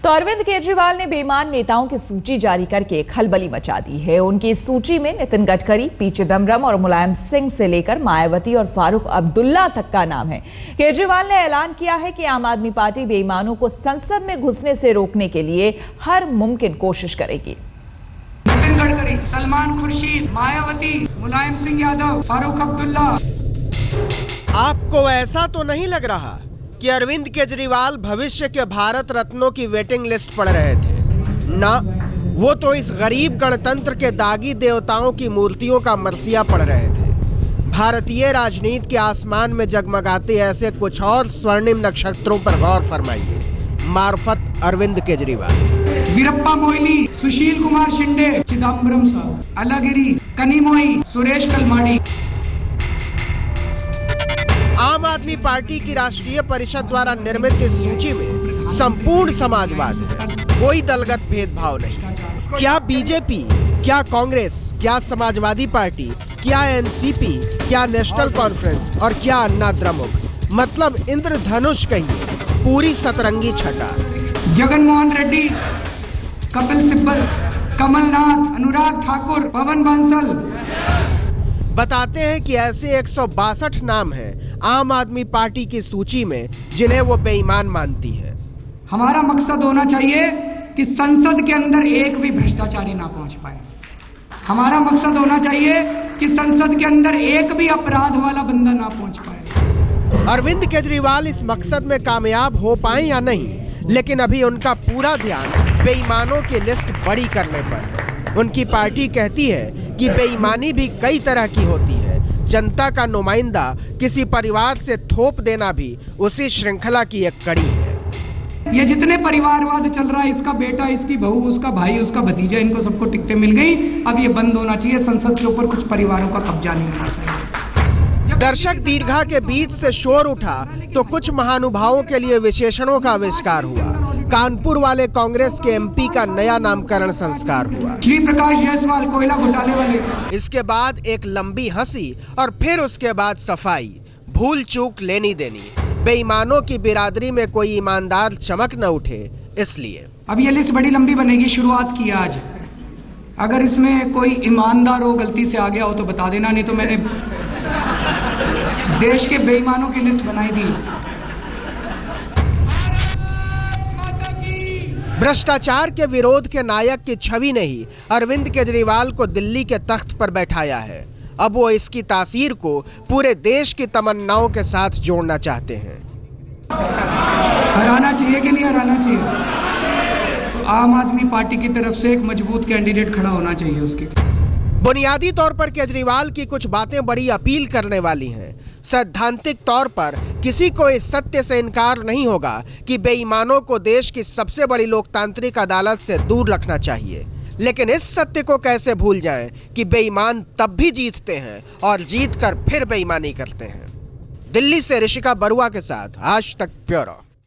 तो अरविंद केजरीवाल ने बेईमान नेताओं की सूची जारी करके खलबली मचा दी है। उनकी सूची में नितिन गडकरी, पी चिदम्बरम और मुलायम सिंह से लेकर मायावती और फारूक अब्दुल्ला तक का नाम है। केजरीवाल ने ऐलान किया है कि आम आदमी पार्टी बेईमानों को संसद में घुसने से रोकने के लिए हर मुमकिन कोशिश करेगी। नितिन गडकरी, सलमान खुर्शीद, मायावती, मुलायम सिंह यादव, फारूक अब्दुल्ला। आपको ऐसा तो नहीं लग रहा कि अरविंद केजरीवाल भविष्य के भारत रत्नों की वेटिंग लिस्ट पढ़ रहे थे? ना, वो तो इस गरीब गणतंत्र के दागी देवताओं की मूर्तियों का मरसिया पढ़ रहे थे। भारतीय राजनीति के आसमान में जगमगाते ऐसे कुछ और स्वर्णिम नक्षत्रों पर गौर फरमाइए, मार्फत अरविंद केजरीवाल। वीरप्पा मोइली, सुशील कुमार शिंदे, चिदम्बरम साहब, अलगिरी, कनिमोई, सुरेश कलमाडी। आम आदमी पार्टी की राष्ट्रीय परिषद द्वारा निर्मित इस सूची में संपूर्ण समाजवाद है, कोई दलगत भेदभाव नहीं। क्या बीजेपी, क्या कांग्रेस, क्या समाजवादी पार्टी, क्या एनसीपी, क्या नेशनल कॉन्फ्रेंस और क्या अन्ना द्रमुक, मतलब इंद्रधनुष कहिए, पूरी सतरंगी छटा। जगनमोहन रेड्डी, कपिल सिब्बल, कमलनाथ, अनुराग ठाकुर, पवन बांसल। बताते हैं कि ऐसे 162 नाम हैं आम आदमी पार्टी की सूची में जिन्हें वो बेईमान मानती है। हमारा मकसद होना चाहिए कि संसद के अंदर एक भी भ्रष्टाचारी ना पहुंच पाए। हमारा मकसद होना चाहिए कि संसद के अंदर एक भी अपराध वाला बंदा ना पहुंच पाए। अरविंद केजरीवाल इस मकसद में कामयाब हो पाए या नहीं, लेकिन अभी उनका पूरा ध्यान बेईमानों की लिस्ट बड़ी करने पर है। उनकी पार्टी कहती है कि बेईमानी भी कई तरह की होती है। जनता का नुमाइंदा किसी परिवार से थोप देना भी उसी श्रृंखला की एक कड़ी है। ये जितने परिवारवाद चल रहा है, इसका बेटा, इसकी बहू, उसका भाई, उसका भतीजा, इनको सबको टिकटें मिल गई। अब ये बंद होना चाहिए। संसद के ऊपर कुछ परिवारों का कब्जा नहीं होना चाहिए। दर्शक दीर्घा के बीच से शोर उठा तो कुछ महानुभावों के लिए विशेषणों का आविष्कार हुआ। कानपुर वाले कांग्रेस के एमपी का नया नामकरण संस्कार हुआ। श्री प्रकाश जायसवाल, कोयला घोटाले वाले। इसके बाद एक लंबी हंसी और फिर उसके बाद सफाई, भूल चूक लेनी देनी। बेईमानों की बिरादरी में कोई ईमानदार चमक न उठे, इसलिए अब ये लिस्ट बड़ी लंबी बनेगी। शुरुआत की आज, अगर इसमें कोई ईमानदार हो, गलती से आ गया हो तो बता देना, नहीं तो मैंने देश के बेईमानों की लिस्ट बनाई दी। भ्रष्टाचार के विरोध के नायक की छवि ने ही अरविंद केजरीवाल को दिल्ली के तख्त पर बैठाया है। अब वो इसकी तासीर को पूरे देश की तमन्नाओं के साथ जोड़ना चाहते हैं। हराना चाहिए कि नहीं हराना चाहिए? तो आम आदमी पार्टी की तरफ से एक मजबूत कैंडिडेट खड़ा होना चाहिए उसकी। बुनियादी तौर पर केजरीवाल की कुछ बातें बड़ी अपील करने वाली हैं। सैद्धांतिक तौर पर किसी को इस सत्य से इनकार नहीं होगा कि बेईमानों को देश की सबसे बड़ी लोकतांत्रिक अदालत से दूर रखना चाहिए। लेकिन इस सत्य को कैसे भूल जाएं कि बेईमान तब भी जीतते हैं और जीतकर फिर बेईमानी करते हैं। दिल्ली से ऋषिका बरुआ के साथ आज तक ब्यूरो।